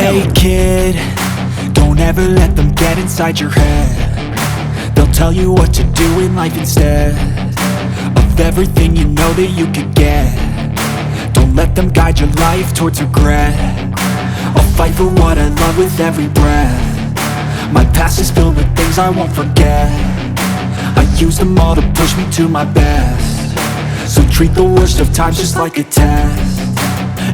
Hey kid, don't ever let them get inside your head. They'll tell you what to do in life instead of everything you know that you could get. Don't let them guide your life towards regret. I'll fight for what I love with every breath. My past is filled with things I won't forget. I use them all to push me to my best. So treat the worst of times just like a test.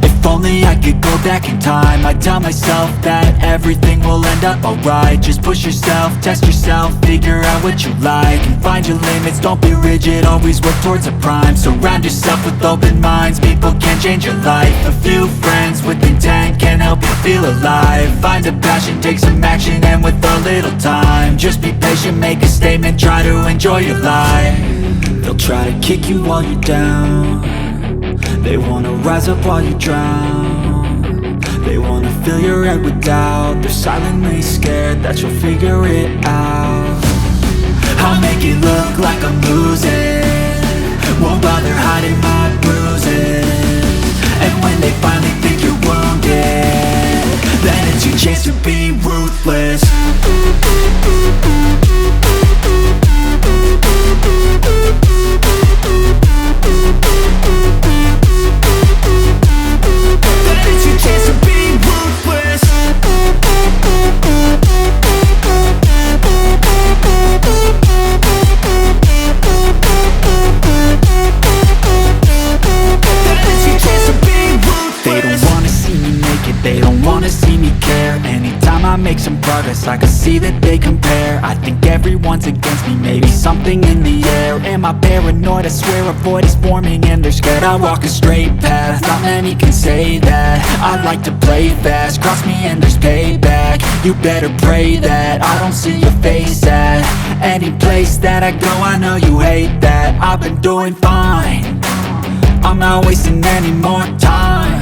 If only I could go back in time, I'd tell myself that everything will end up alright. Just push yourself, test yourself, figure out what you like, and find your limits, don't be rigid, always work towards a prime. Surround yourself with open minds, people can change your life. A few friends with intent can help you feel alive. Find a passion, take some action, and with a little time, just be patient, make a statement, try to enjoy your life. They'll try to kick you while you're down. They wanna rise up while you drown. They wanna fill your head with doubt. They're silently scared that you'll figure it out. I'll make it look like I'm losing, won't bother hiding my bruises. And when they finally think you're wounded, then it's your chance to be ruthless. They don't wanna see me care. Anytime I make some progress, I can see that they compare. I think everyone's against me, maybe something in the air. Am I paranoid? I swear a void is forming and they're scared I walk a straight path. Not many can say that. I like to play fast, cross me and there's payback. You better pray that I don't see your face at any place that I go. I know you hate that. I've been doing fine, I'm not wasting any more time.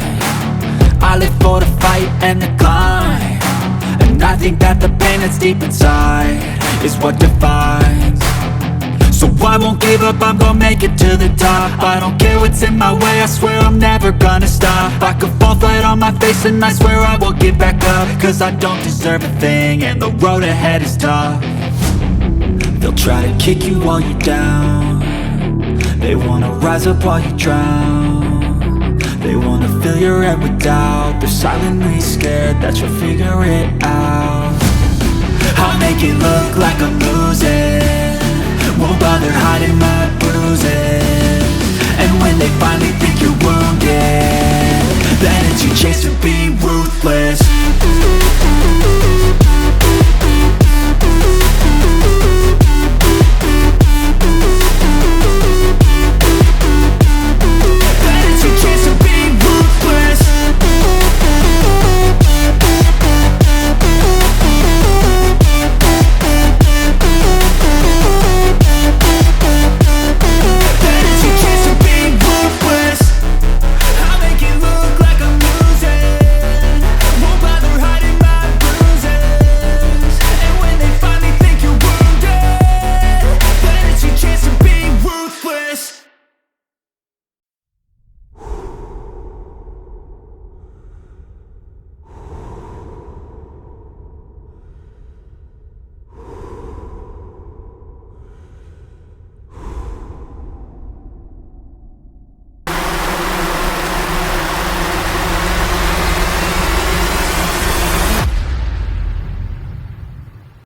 I live for the fight and the climb, and I think that the pain that's deep inside is what defines. So I won't give up, I'm gonna make it to the top. I don't care what's in my way, I swear I'm never gonna stop. I could fall flat on my face and I swear I will get back up, cause I don't deserve a thing and the road ahead is tough. They'll try to kick you while you're down. They wanna rise up while you drown. They wanna fill your head with doubt. They're silently scared that you'll figure it out. I'll make it look like I'm losing, won't bother hiding my bruises. And when they finally think you're wounded, then it's your chance to be ruthless.